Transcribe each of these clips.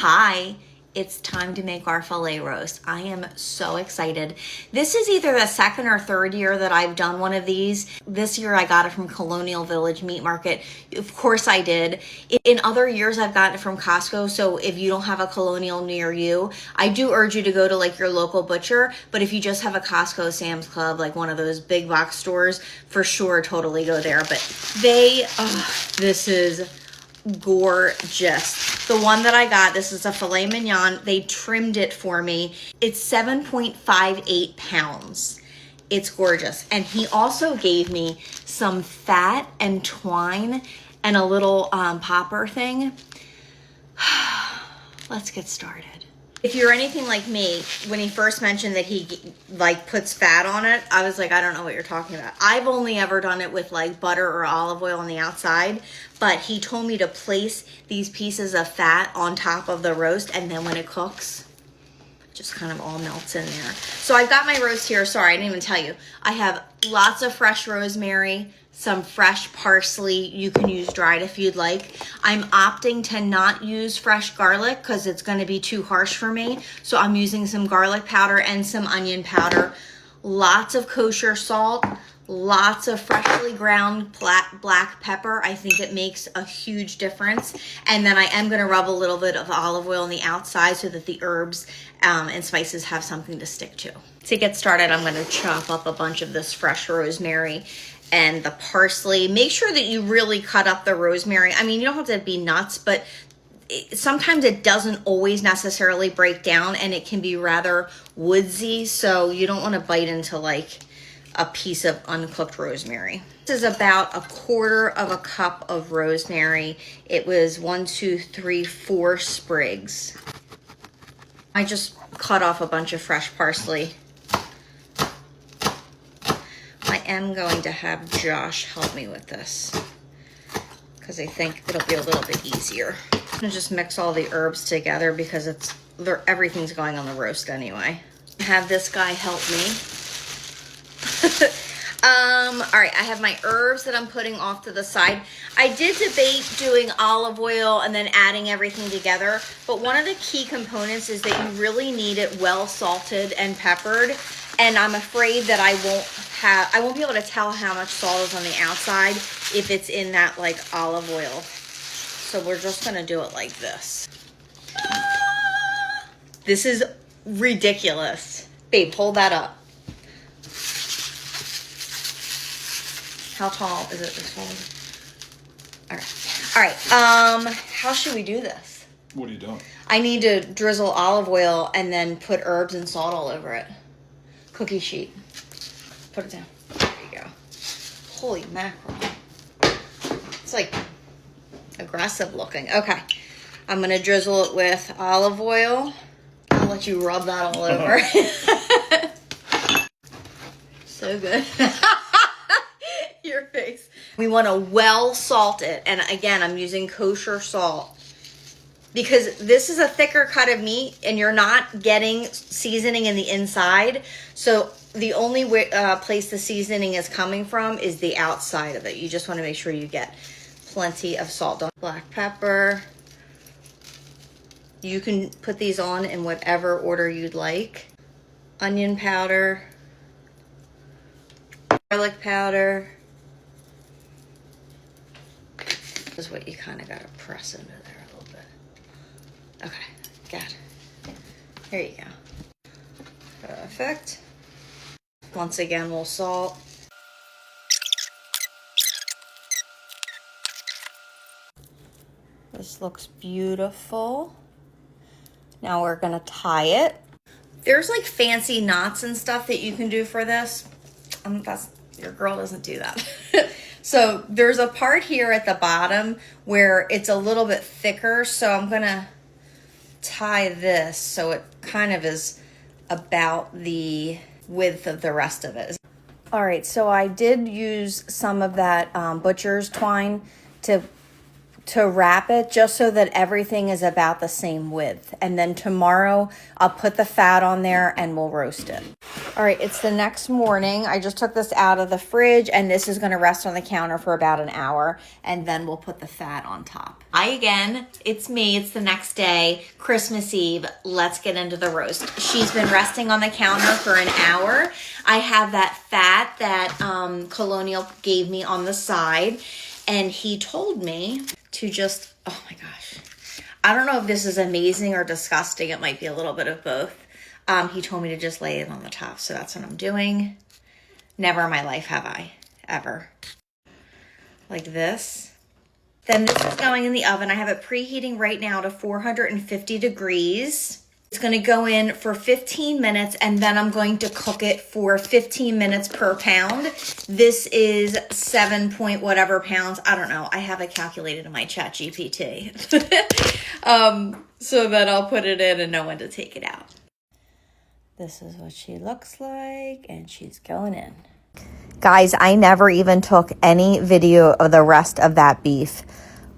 Hi, it's time to make our filet roast. I am so excited. This is either the second or third year that I've done one of these. This year I got it from Colonial Village Meat Market. Of course I did. In other years I've gotten it from Costco, so if you don't have a Colonial near you, I do urge you to go to like your local butcher, but if you just have a Costco, Sam's Club, like one of those big box stores, for sure totally go there. But this is gorgeous. The one that I got, this is a filet mignon. They trimmed it for me. It's 7.58 pounds. It's gorgeous. And he also gave me some fat and twine and a little popper thing. Let's get started. If you're anything like me, when he first mentioned that he like puts fat on it, I was like, I don't know what you're talking about. I've only ever done it with like butter or olive oil on the outside, but he told me to place these pieces of fat on top of the roast, and then when it cooks, it just kind of all melts in there. So I've got my roast here. Sorry, I didn't even tell you. I have lots of fresh rosemary, some fresh parsley. You can use dried if you'd like. I'm opting to not use fresh garlic because it's going to be too harsh for me. So I'm using some garlic powder and some onion powder. Lots of kosher salt, lots of freshly ground black pepper. I think it makes a huge difference. And then I am going to rub a little bit of olive oil on the outside so that the herbs and spices have something to stick to. To get started, I'm going to chop up a bunch of this fresh rosemary and the parsley. Make sure that you really cut up the rosemary. I mean, you don't have to be nuts, but sometimes it doesn't always necessarily break down and it can be rather woodsy. So you don't want to bite into like a piece of uncooked rosemary. This is about 1/4 cup of rosemary. It was 1, 2, 3, 4 sprigs. I just cut off a bunch of fresh parsley. I am going to have Josh help me with this because I think it'll be a little bit easier. I'm gonna just mix all the herbs together because everything's going on the roast anyway. Have this guy help me. All right, I have my herbs that I'm putting off to the side. I did debate doing olive oil and then adding everything together, but one of the key components is that you really need it well salted and peppered. And I'm afraid that I won't be able to tell how much salt is on the outside if it's in that like olive oil. So we're just gonna do it like this. This is ridiculous. Babe, hold that up. How tall is it this one? All right, how should we do this? What are you doing? I need to drizzle olive oil and then put herbs and salt all over it. Cookie sheet. Put it down. There you go. Holy mackerel. It's like aggressive looking. Okay. I'm going to drizzle it with olive oil. I'll let you rub that all over. So good. Your face. We want to well salt it. And again, I'm using kosher salt because this is a thicker cut of meat and you're not getting seasoning in the inside. So the only place the seasoning is coming from is the outside of it. You just want to make sure you get plenty of salt. Black pepper. You can put these on in whatever order you'd like. Onion powder. Garlic powder. This is what you kind of got to press into there a little bit. Okay, got it. There you go. Perfect. Once again, we'll salt. This looks beautiful. Now we're gonna tie it. There's like fancy knots and stuff that you can do for this. Your girl doesn't do that. So there's a part here at the bottom where it's a little bit thicker. So I'm gonna tie this so it kind of is about the width of the rest of it. All right, so I did use some of that butcher's twine to to wrap it just so that everything is about the same width. And then tomorrow I'll put the fat on there and we'll roast it. All right, it's the next morning. I just took this out of the fridge and this is gonna rest on the counter for about an hour and then we'll put the fat on top. It's me, it's the next day, Christmas Eve. Let's get into the roast. She's been resting on the counter for an hour. I have that fat that Colonial gave me on the side and he told me to just, oh my gosh. I don't know if this is amazing or disgusting. It might be a little bit of both. He told me to just lay it on the top. So that's what I'm doing. Never in my life have I, ever. Like this. Then this is going in the oven. I have it preheating right now to 450 degrees. It's gonna go in for 15 minutes and then I'm going to cook it for 15 minutes per pound. This is 7 point whatever pounds. I don't know. I have it calculated in my chat GPT. So that I'll put it in and know when to take it out. This is what she looks like and she's going in. Guys, I never even took any video of the rest of that beef.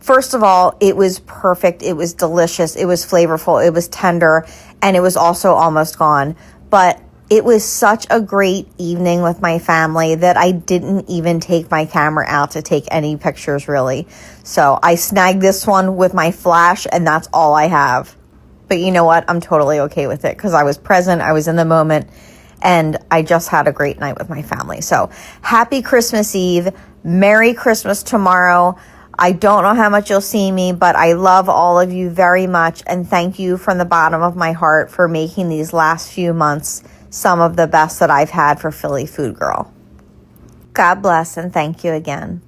First of all, it was perfect. It was delicious. It was flavorful. It was tender. And it was also almost gone. But it was such a great evening with my family that I didn't even take my camera out to take any pictures, really. So I snagged this one with my flash, and that's all I have. But you know what? I'm totally okay with it because I was present. I was in the moment. And I just had a great night with my family. So happy Christmas Eve. Merry Christmas tomorrow. I don't know how much you'll see me, but I love all of you very much. And thank you from the bottom of my heart for making these last few months some of the best that I've had for Philly Food Girl. God bless and thank you again.